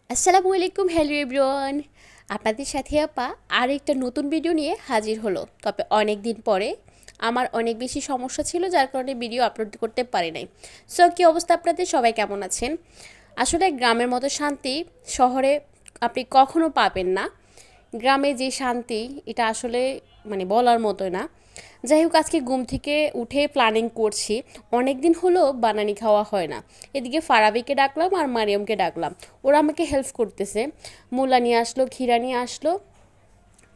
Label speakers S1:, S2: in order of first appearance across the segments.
S1: আসসালামু আলাইকুম, hello everyone. আপনাদের সাথে আপা আর একটা নতুন ভিডিও নিয়ে হাজির হলো। তবে অনেক দিন পরে আমার অনেক বেশি সমস্যা ছিল, যার কারণে ভিডিও আপলোড করতে পারি নাই। সো কী অবস্থা আপনাদের, সবাই কেমন আছেন? আসলে গ্রামের মতো শান্তি শহরে আপনি কখনো পাবেন না। গ্রামে যে শান্তি, এটা আসলে মানে বলার মতো না। যাই হোক, আজকে ঘুম থেকে উঠে প্ল্যানিং করছি। অনেক দিন হলো বানানি খাওয়া হয় না। এদিকে ফারাবিকে ডাকলাম আর মারিয়ামকে ডাকলাম, ওরা আমাকে হেল্প করতেছে। মূলা নিয়ে আসলো, ক্ষীরা নিয়ে আসলো,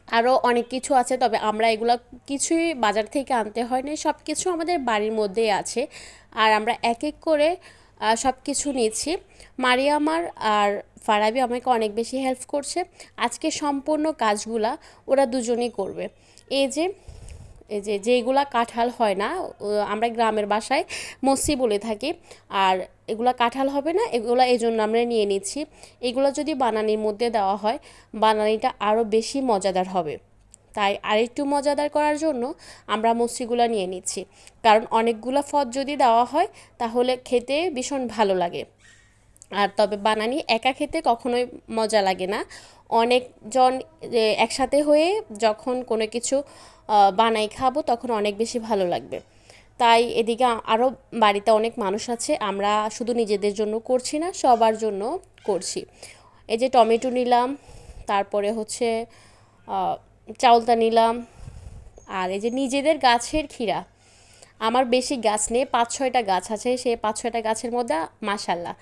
S1: আরও অনেক কিছু আছে। তবে আমরা এগুলো কিছুই বাজার থেকে আনতে হয় না, সব কিছু আমাদের বাড়ির মধ্যেই আছে। আর আমরা এক এক করে সব কিছু নিচ্ছি। মারিয়াম আর ফারাবি আমাকে অনেক বেশি হেল্প করছে। আজকে সম্পূর্ণ কাজগুলা ওরা দুজনেই করবে। এই যে এই যে যেগুলা কাঁঠাল হয় না, আমরা গ্রামের বাসায় মসি বলে থাকি। আর এগুলা কাঁঠাল হবে না, এগুলা এই জন্য আমরা নিয়ে নিচ্ছি। এগুলো যদি বানানির মধ্যে দেওয়া হয়, বানানিটা আরও বেশি মজাদার হবে। তাই আরেকটু মজাদার করার জন্য আমরা মসিগুলো নিয়ে নিচ্ছি। কারণ অনেকগুলো ফল যদি দেওয়া হয় তাহলে খেতে ভীষণ ভালো লাগে। আর তবে বানানি একা খেতে কখনোই মজা লাগে না। অনেকজন একসাথে হয়ে যখন কোনো কিছু বানাই খাবো তখন অনেক বেশি ভালো লাগবে। তাই এদিকে আরও বাড়িতে অনেক মানুষ আছে, আমরা শুধু নিজেদের জন্য করছি না, সবার জন্য করছি। এই যে টমেটো নিলাম, তারপরে হচ্ছে চাউলটা নিলাম। আর এই যে নিজেদের গাছের ক্ষীরা, আমার বেশি গাছ নেই, 5-6টা গাছ আছে। সেই 5-6টা গাছের মধ্যে মাশাল্লাহ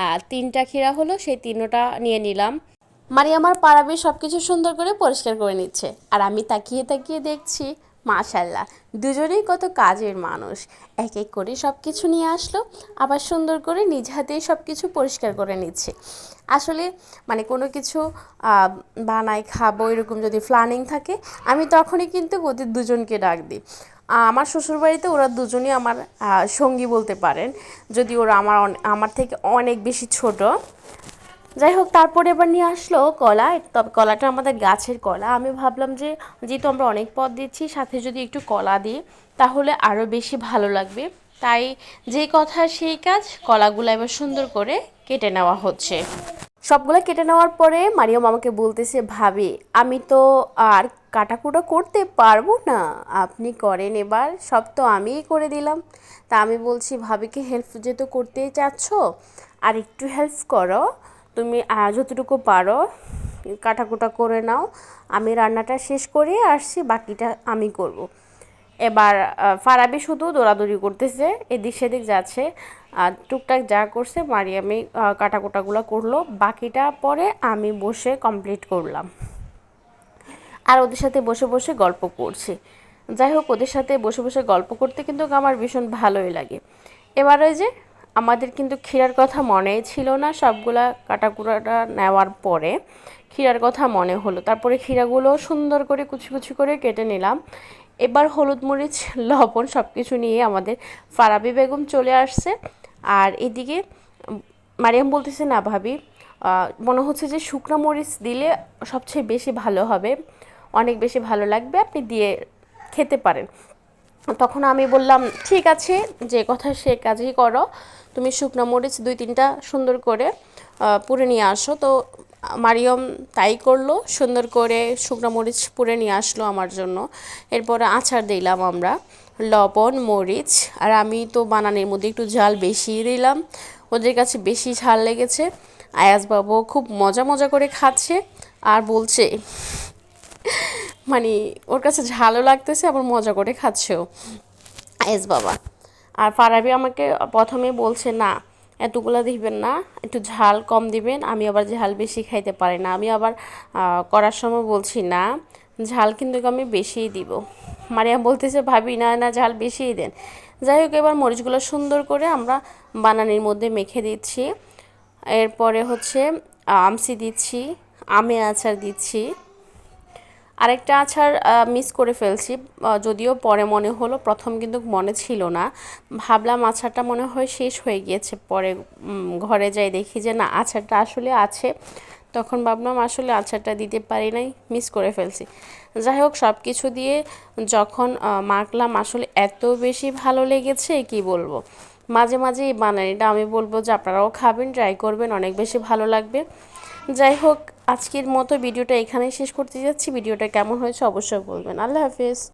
S1: আর 3টা ক্ষীরা হলো, সেই 3টা নিয়ে নিলাম। আমার পাড়াবে সব কিছু সুন্দর করে পরিষ্কার করে নিচ্ছে, আর আমি তাকিয়ে তাকিয়ে দেখছি। মাশাল্লাহ, দুজনেই কত কাজের মানুষ। এক এক করে সব কিছু নিয়ে আসলো, আবার সুন্দর করে নিজ হাতেই সব কিছু পরিষ্কার করে নিচ্ছে। আসলে মানে কোনো কিছু বানাই খাবো এরকম যদি প্ল্যানিং থাকে, আমি তখনই কিন্তু ওদের দুজনকে ডাক দিই। আমার শ্বশুরবাড়িতে ওরা দুজনই আমার সঙ্গী বলতে পারেন, যদি ওরা আমার থেকে অনেক বেশি ছোট। যাই হোক, তারপরে এবার নিয়ে আসলো কলা। তবে কলাটা আমাদের গাছের কলা। আমি ভাবলাম যে যেহেতু আমরা অনেক পদ দিচ্ছি, সাথে যদি একটু কলা দিই তাহলে আরও বেশি ভালো লাগবে। তাই যেই কথা সেই কাজ, কলাগুলো এবার সুন্দর করে কেটে নেওয়া হচ্ছে। সবগুলো কেটে নেওয়ার পরে মারিয়াম আমাকে বলতেছে, ভাবি আমি তো আর কাটাকুটা করতে পারবো না, আপনি করেন এবার, সব তো আমিই করে দিলাম। তা আমি বলছি, ভাবিকে হেল্প যেহেতু করতেই চাচ্ছ, আর একটু হেল্প করো, তুমি যতটুকু পারো কাটাকুটা করে নাও, আমি রান্নাটা শেষ করে আসছি, বাকিটা আমি করব। এবার ফারাবি শুধু দৌড়াদৌড়ি করতেছে, এদিক সেদিক যাচ্ছে। আর টুকটাক যা করছে মারিয়ামি কাটাকুটাগুলো করলো, বাকিটা পরে আমি বসে কমপ্লিট করলাম। আর ওদের সাথে বসে বসে গল্প করছি। যাই হোক, ওদের সাথে বসে বসে গল্প করতে কিন্তু আমার ভীষণ ভালোই লাগে। এবারে যে আমাদের কিন্তু ক্ষীরার কথা মনেই ছিল না, সবগুলা কাটাকুটাটা নেওয়ার পরে ক্ষীরার কথা মনে হলো। তারপরে ক্ষীরাগুলো সুন্দর করে কুচি কুচি করে কেটে নিলাম। এবার হলুদ মরিচ লবণ সব কিছু নিয়ে আমাদের ফারাবি বেগম চলে আসছে। আর এদিকে মারিয়াম বলতেছে, না ভাবি, মনে হচ্ছে যে শুকনো মরিচ দিলে সবচেয়ে বেশি ভালো হবে, অনেক বেশি ভালো লাগবে, আপনি দিয়ে খেতে পারেন। তখন আমি বললাম, ঠিক আছে, যে কথা সে কাজই করো, তুমি শুকনো মরিচ 2-3টা সুন্দর করে পুড়ে নিয়ে আসো। তো মারিয়ম তাই করলো, সুন্দর করে শুকনো মরিচ পুড়ে নিয়ে আসলো আমার জন্য। এরপরে আচার দিলাম আমরা, লবণ মরিচ। আর আমি তো বানানোর মধ্যে একটু ঝাল বেশি দিলাম, ওদের কাছে বেশি ঝাল লেগেছে। আয়াজ বাবু খুব মজা মজা করে খাচ্ছে আর বলছে, মানে ওর কাছে ঝালও লাগতেছে আবার মজা করে খাচ্ছেও আয়েস বাবা। আর ফারাবি আমাকে প্রথমে বলছে, না এতগুলো দিবেন না, একটু ঝাল কম দিবেন। আমি আবার ঝাল বেশি খাইতে পারি না, আমি আবার করার সময় বলছি না, ঝাল কিন্তু আমি বেশিই দিব। মারিয়াম বলতেছে, ভাবি না না, ঝাল বেশিই দেন। যাই হোক, এবার মরিচগুলো সুন্দর করে আমরা বানানির মধ্যে মেখে দিচ্ছি। এরপরে হচ্ছে আমসি দিচ্ছি, আমের আচার দিচ্ছি। আরেকটা আচার মিস করে ফেলছি, যদিও পরে মনে হলো, প্রথম কিন্তু মনে ছিল না। ভাবলাম আচারটা মনে হয় শেষ হয়ে গিয়েছে, পরে ঘরে যাই দেখি যে না, আচারটা আসলে আছে। তখন ভাবলাম আসলে আচারটা দিতে পারি নাই, মিস করে ফেলছি। যাই হোক, সব কিছু দিয়ে যখন মাখলাম, আসলে এত বেশি ভালো লেগেছে কি বলবো। মাঝে মাঝেই বানান, এটা আমি বলবো যে আপনারাও খাবেন, ট্রাই করবেন, অনেক বেশি ভালো লাগবে। যাই হোক, আজকের মতো ভিডিওটা এখানেই শেষ করতে যাচ্ছি। ভিডিওটা কেমন হয়েছে অবশ্যই বলবেন। আল্লাহ হাফেজ।